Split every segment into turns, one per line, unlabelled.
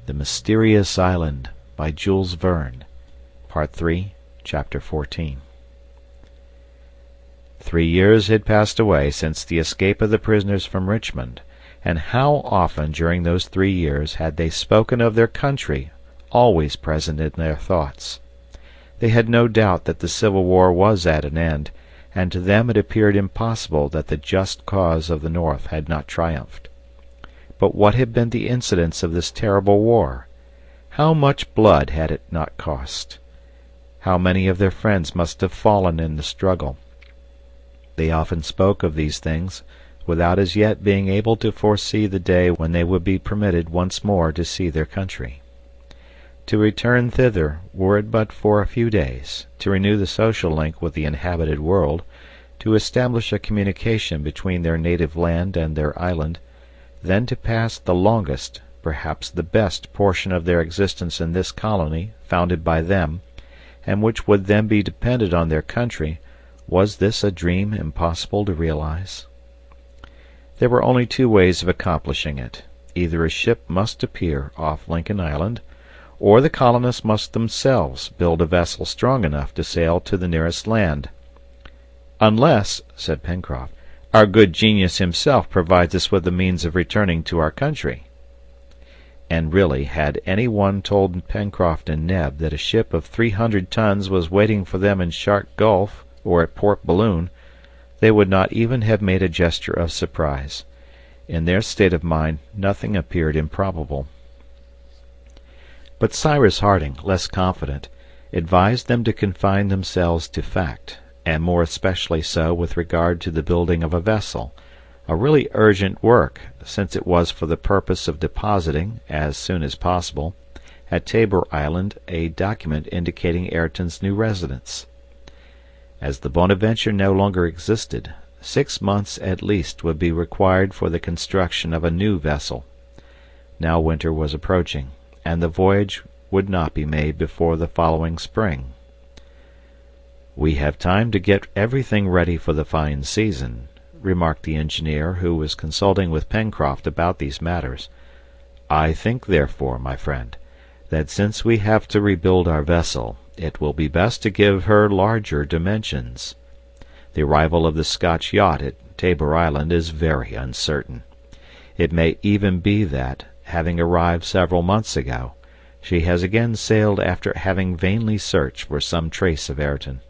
The Mysterious Island by Jules Verne. Part 3, Chapter 14. 3 years had passed away since the escape of the prisoners from Richmond, and how often during those 3 years had they spoken of their country, always present in their thoughts. They had no doubt that the Civil War was at an end, and to them it appeared impossible that the just cause of the North had not triumphed. But what had been the incidents of this terrible war? How much blood had it not cost? How many of their friends must have fallen in the struggle? They often spoke of these things, without as yet being able to foresee the day when they would be permitted once more to see their country. To return thither, were it but for a few days, to renew the social link with the inhabited world, to establish a communication between their native land and their island, then to pass the longest, perhaps the best, portion of their existence in this colony, founded by them, and which would then be dependent on their country, was this a dream impossible to realize? There were only 2 ways of accomplishing it. Either a ship must appear off Lincoln Island, or the colonists must themselves build a vessel strong enough to sail to the nearest land. "Unless," said Pencroft, "our good genius himself provides us with the means of returning to our country." And really, had any one told Pencroft and Neb that a ship of 300 tons was waiting for them in Shark Gulf or at Port Balloon, they would not even have made a gesture of surprise. In their state of mind nothing appeared improbable. But Cyrus Harding, less confident, advised them to confine themselves to fact, and more especially so with regard to the building of a vessel, a really urgent work, since it was for the purpose of depositing, as soon as possible, at Tabor Island a document indicating Ayrton's new residence. As the Bonadventure no longer existed, 6 months at least would be required for the construction of a new vessel. Now winter was approaching, and the voyage would not be made before the following spring. "We have time to get everything ready for the fine season," remarked the engineer, who was consulting with Pencroft about these matters. "I think, therefore, my friend, that since we have to rebuild our vessel, it will be best to give her larger dimensions. The arrival of the Scotch yacht at Tabor Island is very uncertain. It may even be that, having arrived several months ago, she has again sailed after having vainly searched for some trace of Ayrton.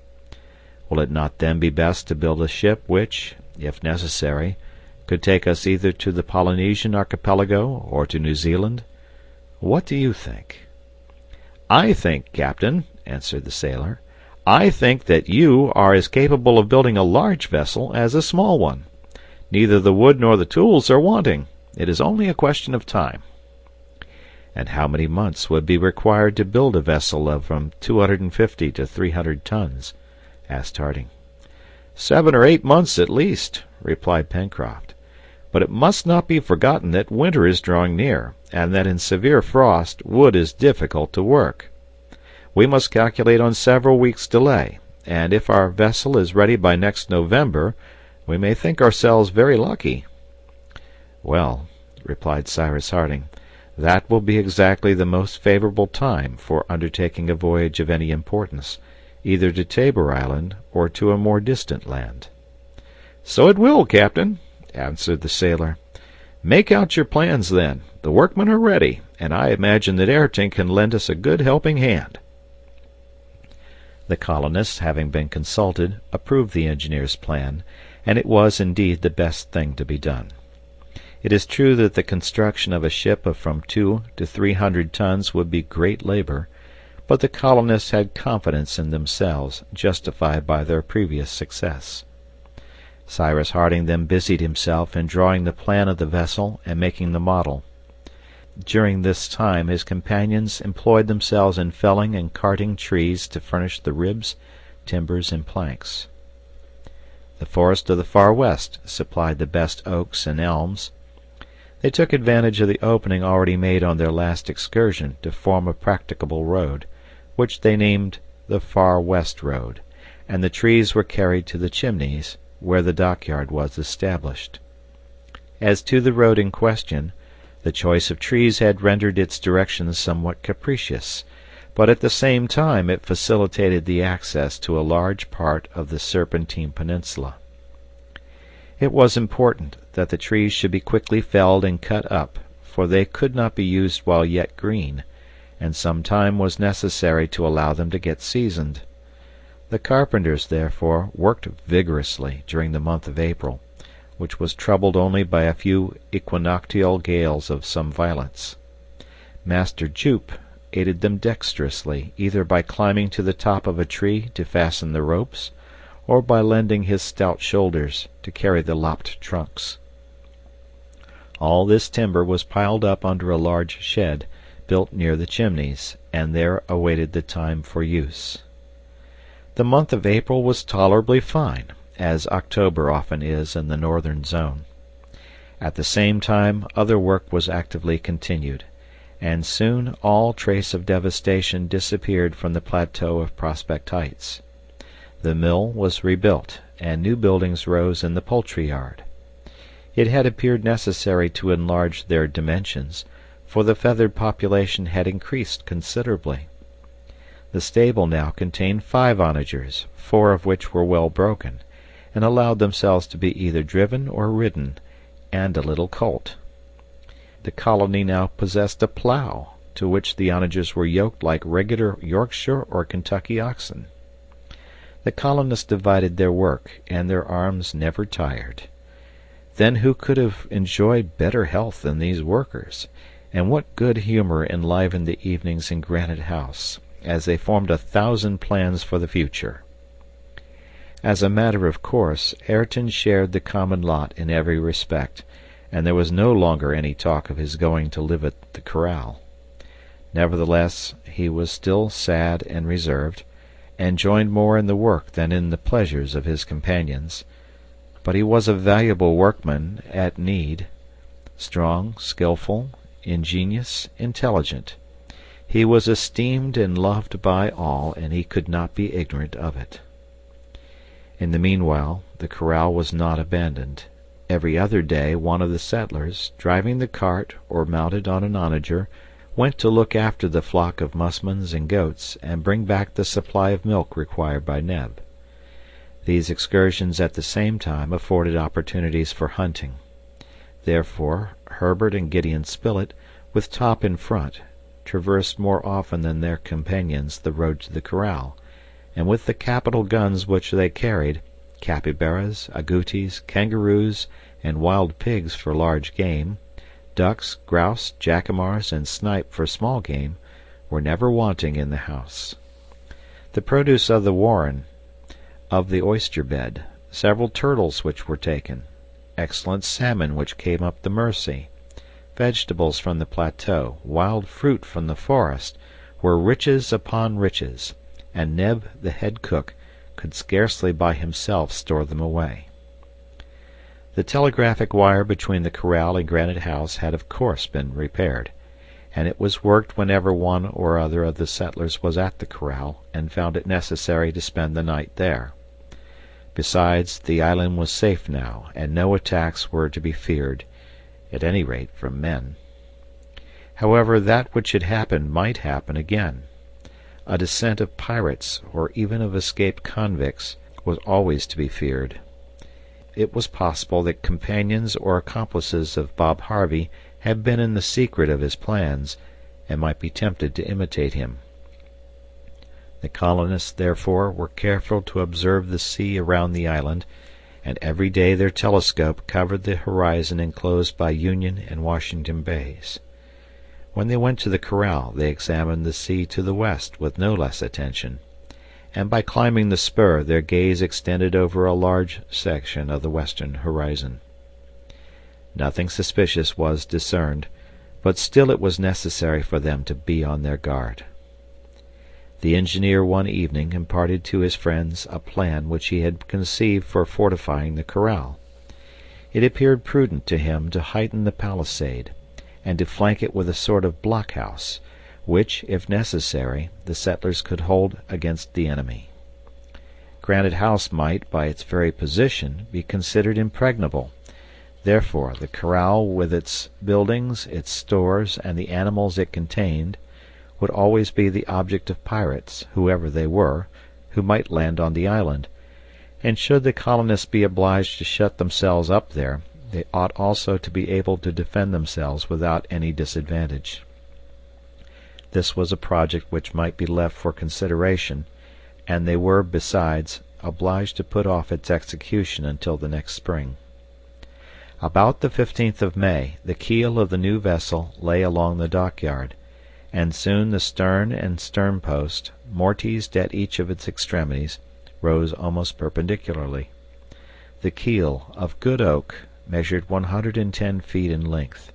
Will it not then be best to build a ship which, if necessary, could take us either to the Polynesian archipelago or to New Zealand? What do you think?" "I think, captain," answered the sailor, "I think that you are as capable of building a large vessel as a small one. Neither the wood nor the tools are wanting. It is only a question of time." "And how many months would be required to build a vessel of from 250 to 300 tons?" asked Harding. 7 or 8 months at least," replied Pencroft. "But it must not be forgotten that winter is drawing near, and that in severe frost wood is difficult to work. We must calculate on several weeks' delay, and if our vessel is ready by next November, we may think ourselves very lucky." "Well," replied Cyrus Harding, "that will be exactly the most favorable time for undertaking a voyage of any importance, either to Tabor Island or to a more distant land." "So it will, captain," answered the sailor. "Make out your plans, then. The workmen are ready, and I imagine that Ayrton can lend us a good helping hand." The colonists, having been consulted, approved the engineer's plan, and it was indeed the best thing to be done. It is true that the construction of a ship of from 200 to 300 tons would be great labor, but the colonists had confidence in themselves, justified by their previous success. Cyrus Harding then busied himself in drawing the plan of the vessel and making the model. During this time his companions employed themselves in felling and carting trees to furnish the ribs, timbers, and planks. The forest of the Far West supplied the best oaks and elms. They took advantage of the opening already made on their last excursion to form a practicable road, which they named the Far West Road, and the trees were carried to the Chimneys, where the dockyard was established. As to the road in question, The choice of trees had rendered its directions somewhat capricious, but at the same time it facilitated the access to a large part of the Serpentine Peninsula. It was important that the trees should be quickly felled and cut up, for they could not be used while yet green, and some time was necessary to allow them to get seasoned. The carpenters, therefore, worked vigorously during the month of April, which was troubled only by a few equinoctial gales of some violence. Master Jupe aided them dexterously, either by climbing to the top of a tree to fasten the ropes, or by lending his stout shoulders to carry the lopped trunks. All this timber was piled up under a large shed, built near the chimneys, and there awaited the time for use. The month of April was tolerably fine, as October often is in the northern zone. At the same time other work was actively continued, and soon all trace of devastation disappeared from the plateau of Prospect Heights. The mill was rebuilt, and new buildings rose in the poultry yard. It had appeared necessary to enlarge their dimensions, for the feathered population had increased considerably. The stable now contained 5 onagers, 4 of which were well broken, and allowed themselves to be either driven or ridden, and a little colt. The colony now possessed a plough, to which the onagers were yoked like regular Yorkshire or Kentucky oxen. The colonists divided their work, and their arms never tired. Then who could have enjoyed better health than these workers, and what good humor enlivened the evenings in Granite House, as they formed 1,000 plans for the future. As a matter of course, Ayrton shared the common lot in every respect, and there was no longer any talk of his going to live at the corral. Nevertheless, he was still sad and reserved, and joined more in the work than in the pleasures of his companions. But he was a valuable workman at need, strong, skilful, ingenious, intelligent. He was esteemed and loved by all, and he could not be ignorant of it. In the meanwhile, the corral was not abandoned. Every other day one of the settlers, driving the cart or mounted on an onager, went to look after the flock of musmons and goats and bring back the supply of milk required by Neb. These excursions at the same time afforded opportunities for hunting. Therefore Herbert and Gideon Spilett, with Top in front, traversed more often than their companions the road to the corral, and with the capital guns which they carried, capybaras, agoutis, kangaroos, and wild pigs for large game, ducks, grouse, jacamars, and snipe for small game, were never wanting in the house. The produce of the warren, of the oyster bed, several turtles which were taken, excellent salmon which came up the Mersey, vegetables from the plateau, wild fruit from the forest, were riches upon riches, and Neb, the head cook, could scarcely by himself store them away. The telegraphic wire between the corral and Granite House had of course been repaired, and it was worked whenever one or other of the settlers was at the corral and found it necessary to spend the night there. Besides, the island was safe now, and no attacks were to be feared, at any rate from men. However, that which had happened might happen again. A descent of pirates, or even of escaped convicts, was always to be feared. It was possible that companions or accomplices of Bob Harvey had been in the secret of his plans, and might be tempted to imitate him. The colonists, therefore, were careful to observe the sea around the island, and every day their telescope covered the horizon enclosed by Union and Washington Bays. When they went to the corral they examined the sea to the west with no less attention, and by climbing the spur their gaze extended over a large section of the western horizon. Nothing suspicious was discerned, but still it was necessary for them to be on their guard. The engineer one evening imparted to his friends a plan which he had conceived for fortifying the corral. It appeared prudent to him to heighten the palisade, and to flank it with a sort of blockhouse, which, if necessary, the settlers could hold against the enemy. Granite House might, by its very position, be considered impregnable. Therefore, the corral with its buildings, its stores, and the animals it contained, would always be the object of pirates, whoever they were, who might land on the island, and should the colonists be obliged to shut themselves up there, they ought also to be able to defend themselves without any disadvantage. This was a project which might be left for consideration, and they were, besides, obliged to put off its execution until the next spring. About the 15th of May, the keel of the new vessel lay along the dockyard, and soon the stern and sternpost, mortised at each of its extremities, rose almost perpendicularly. The keel, of good oak, measured 110 feet in length,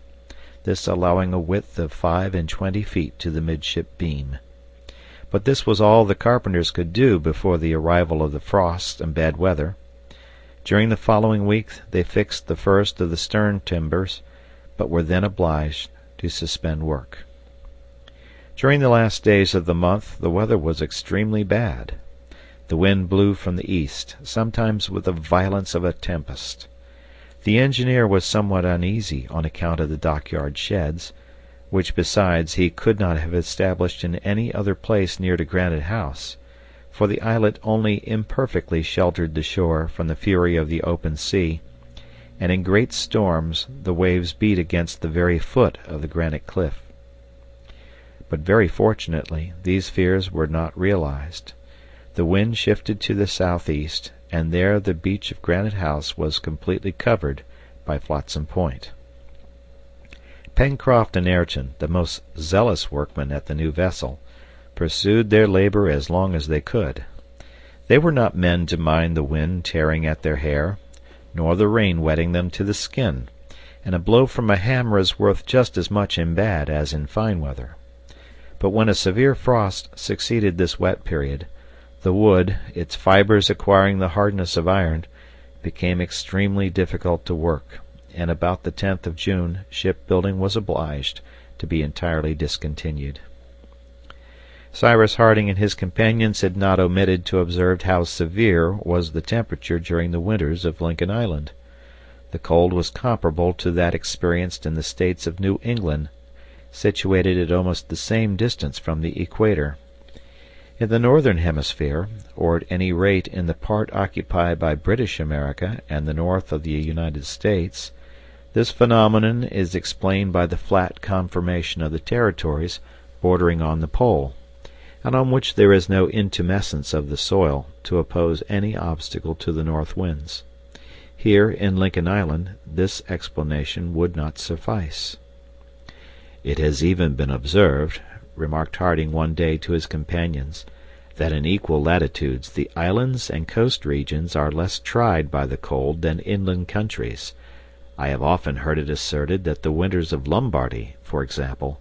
this allowing a width of 25 feet to the midship beam. But this was all the carpenters could do before the arrival of the frost and bad weather. During the following week they fixed the first of the stern timbers, but were then obliged to suspend work. During the last days of the month the weather was extremely bad. The wind blew from the east, sometimes with the violence of a tempest. The engineer was somewhat uneasy on account of the dockyard sheds, which besides he could not have established in any other place near to Granite House, for the islet only imperfectly sheltered the shore from the fury of the open sea, and in great storms the waves beat against the very foot of the granite cliff. But very fortunately these fears were not realized. The wind shifted to the southeast, and there the beach of Granite House was completely covered by Flotsam Point. Pencroft and Ayrton, the most zealous workmen at the new vessel, pursued their labor as long as they could. They were not men to mind the wind tearing at their hair, nor the rain wetting them to the skin, and a blow from a hammer is worth just as much in bad as in fine weather. But when a severe frost succeeded this wet period, the wood, its fibers acquiring the hardness of iron, became extremely difficult to work, and about the 10th of June shipbuilding was obliged to be entirely discontinued. Cyrus Harding and his companions had not omitted to observe how severe was the temperature during the winters of Lincoln Island. The cold was comparable to that experienced in the states of New England, situated at almost the same distance from the equator. In the northern hemisphere, or at any rate in the part occupied by British America and the north of the United States, this phenomenon is explained by the flat conformation of the territories bordering on the pole, and on which there is no intumescence of the soil to oppose any obstacle to the north winds. Here, in Lincoln Island, this explanation would not suffice. "It has even been observed," remarked Harding one day to his companions, "that in equal latitudes the islands and coast regions are less tried by the cold than inland countries. I have often heard it asserted that the winters of Lombardy, for example,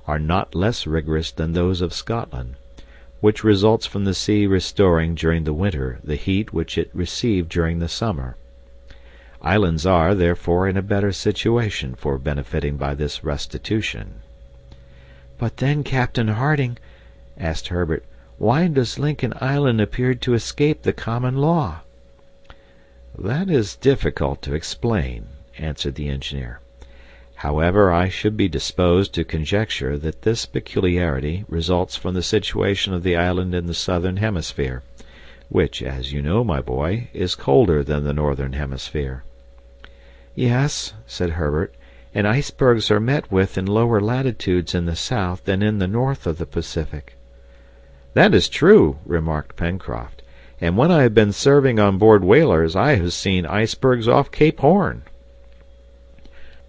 are not less rigorous than those of Scotland, which results from the sea restoring during the winter the heat which it received during the summer. Islands are, therefore, in a better situation for benefiting by this restitution."
"But then, Captain Harding," asked Herbert, "why does Lincoln Island appear to escape the common law?"
"That is difficult to explain," answered the engineer. "However, I should be disposed to conjecture that this peculiarity results from the situation of the island in the southern hemisphere, which, as you know, my boy, is colder than the northern hemisphere."
"Yes," said Herbert, "and icebergs are met with in lower latitudes in the south than in the north of the Pacific."
"That is true," remarked Pencroft, "and when I have been serving on board whalers I have seen icebergs off Cape Horn."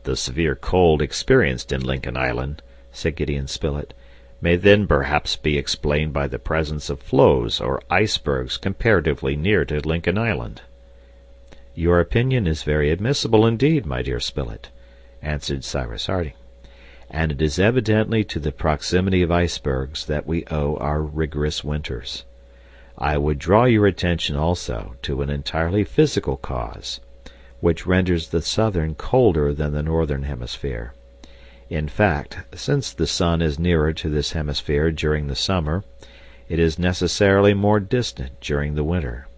"The severe cold experienced in Lincoln Island," said Gideon Spilett, "may then perhaps be explained by the presence of floes or icebergs comparatively near to Lincoln Island." "Your opinion is very admissible indeed, my dear Spilett," answered Cyrus Harding, "and it is evidently to the proximity of icebergs that we owe our rigorous winters. I would draw your attention also to an entirely physical cause, which renders the southern colder than the northern hemisphere. In fact, since the sun is nearer to this hemisphere during the summer, it is necessarily more distant during the winter.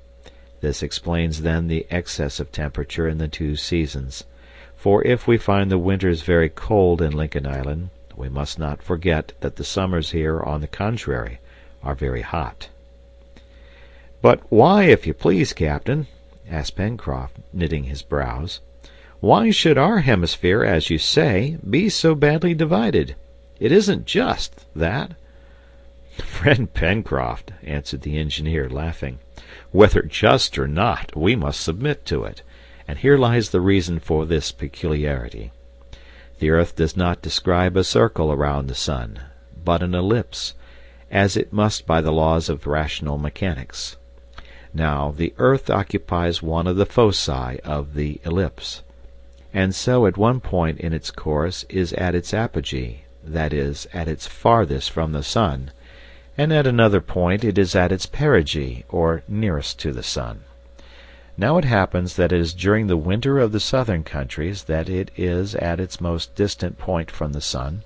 This explains then the excess of temperature in the two seasons, For if we find the winters very cold in Lincoln Island, we must not forget that the summers here, on the contrary, are very hot. "But why, if you please, Captain," asked Pencroft, knitting his brows, "why should our hemisphere, as you say, be so badly divided? It isn't just, that." "Friend Pencroft," answered the engineer, laughing, "whether just or not, we must submit to it, and here lies the reason for this peculiarity. The earth does not describe a circle around the sun, but an ellipse, as it must by the laws of rational mechanics. Now, the earth occupies one of the foci of the ellipse, and so at one point in its course is at its apogee, that is, at its farthest from the sun, and at another point it is at its perigee, or nearest to the sun. Now it happens that it is during the winter of the southern countries that it is at its most distant point from the sun,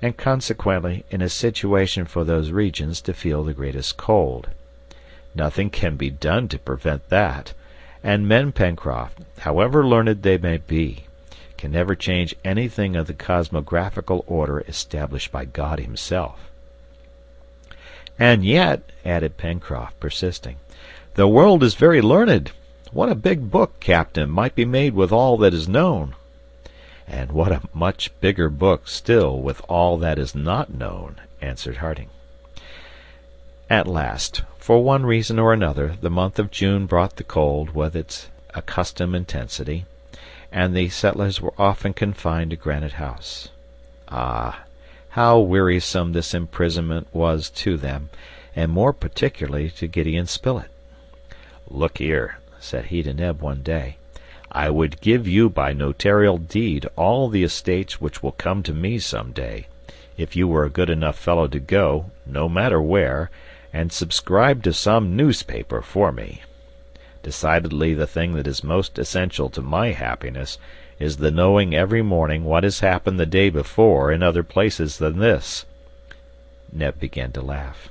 and consequently in a situation for those regions to feel the greatest cold. Nothing can be done to prevent that, and men, Pencroft, however learned they may be, can never change anything of the cosmographical order established by God himself." "And yet," added Pencroft, persisting, "the world is very learned. What a big book, Captain, might be made with all that is known!" "And what a much bigger book still with all that is not known," answered Harding. At last, for one reason or another, the month of June brought the cold with its accustomed intensity, and the settlers were often confined to Granite House. Ah, how wearisome this imprisonment was to them, and more particularly to Gideon Spilett. "Look here," said he to Neb one day, "I would give you by notarial deed all the estates which will come to me some day, if you were a good enough fellow to go, no matter where, and subscribe to some newspaper for me. Decidedly the thing that is most essential to my happiness is the knowing every morning what has happened the day before in other places than this." Neb began to laugh.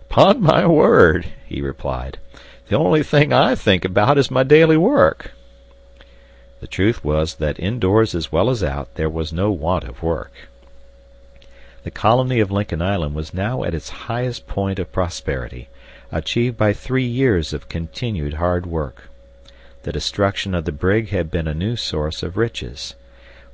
"'Pon my word," he replied, "the only thing I think about is my daily work." The truth was that indoors as well as out there was no want of work. The colony of Lincoln Island was now at its highest point of prosperity, achieved by 3 years of continued hard work. The destruction of the brig had been a new source of riches.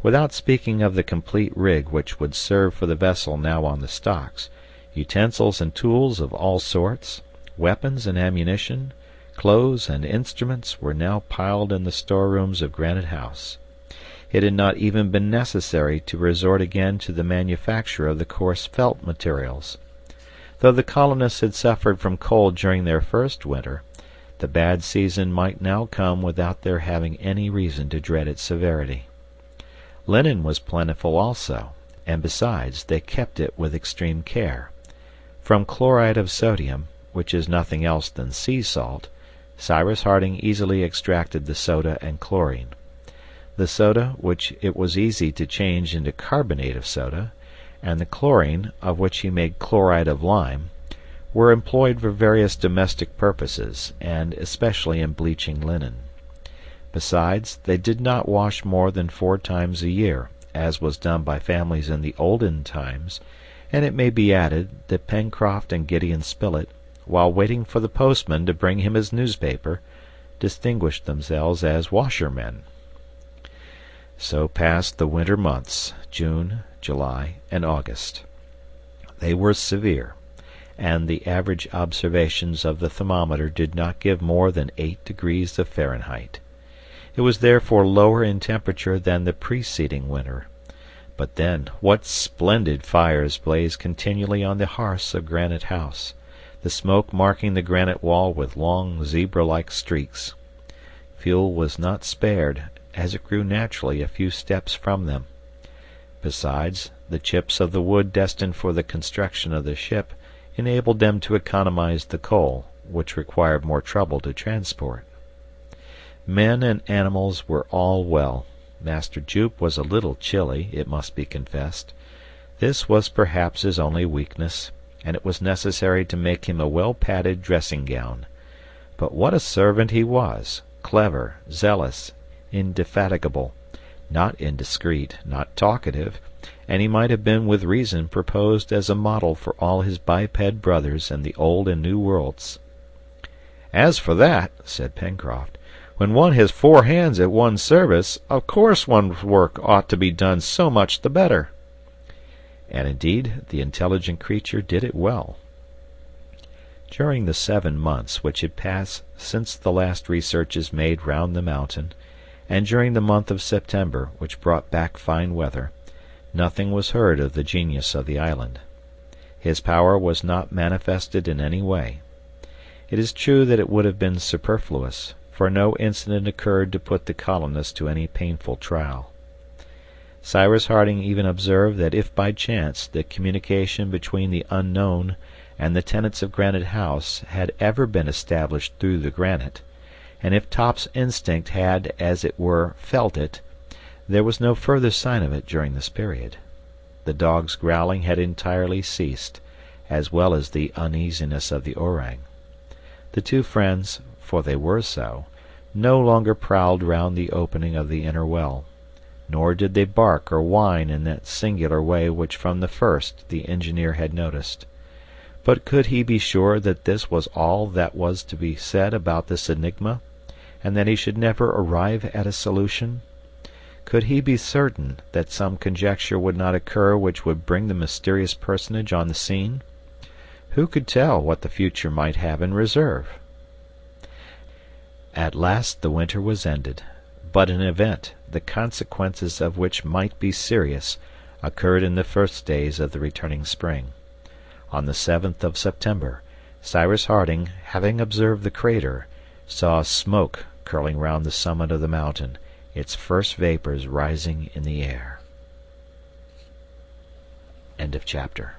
Without speaking of the complete rig which would serve for the vessel now on the stocks, utensils and tools of all sorts, weapons and ammunition, clothes and instruments were now piled in the storerooms of Granite House. It had not even been necessary to resort again to the manufacture of the coarse felt materials. Though the colonists had suffered from cold during their first winter, the bad season might now come without their having any reason to dread its severity. Linen was plentiful also, and besides they kept it with extreme care. From chloride of sodium, which is nothing else than sea salt, Cyrus Harding easily extracted the soda and chlorine. The soda, which it was easy to change into carbonate of soda, and the chlorine, of which he made chloride of lime, were employed for various domestic purposes, and especially in bleaching linen. Besides, they did not wash more than 4 times a year, as was done by families in the olden times, and it may be added that Pencroft and Gideon Spilett, while waiting for the postman to bring him his newspaper, distinguished themselves as washermen. So passed the winter months, June, July, and August. They were severe, and the average observations of the thermometer did not give more than 8 degrees of Fahrenheit. It was therefore lower in temperature than the preceding winter. But then, what splendid fires blazed continually on the hearths of Granite House, the smoke marking the granite wall with long zebra-like streaks. Fuel was not spared, as it grew naturally a few steps from them. Besides, the chips of the wood destined for the construction of the ship enabled them to economize the coal, which required more trouble to transport. Men and animals were all well. Master Jup was a little chilly, it must be confessed. This was perhaps his only weakness, and it was necessary to make him a well-padded dressing-gown. But what a servant he was, clever, zealous, indefatigable, not indiscreet, not talkative, and he might have been with reason proposed as a model for all his biped brothers in the Old and New Worlds. "As for that," said Pencroft, "when one has 4 hands at one's service, of course one's work ought to be done so much the better." And indeed the intelligent creature did it well. During the 7 months which had passed since the last researches made round the mountain, and during the month of September, which brought back fine weather, nothing was heard of the genius of the island. His power was not manifested in any way. It is true that it would have been superfluous, for no incident occurred to put the colonists to any painful trial. Cyrus Harding even observed that if by chance the communication between the unknown and the tenants of Granite House had ever been established through the granite, and if Top's instinct had, as it were, felt it, there was no further sign of it during this period. The dog's growling had entirely ceased, as well as the uneasiness of the orang. The 2 friends, for they were so, no longer prowled round the opening of the inner well, nor did they bark or whine in that singular way which from the first the engineer had noticed. But could he be sure that this was all that was to be said about this enigma, and that he should never arrive at a solution? Could he be certain that some conjecture would not occur which would bring the mysterious personage on the scene? Who could tell what the future might have in reserve? At last the winter was ended, but an event, the consequences of which might be serious, occurred in the first days of the returning spring. On the 7th of September, Cyrus Harding, having observed the crater, saw smoke curling round the summit of the mountain, its first vapors rising in the air. End of chapter.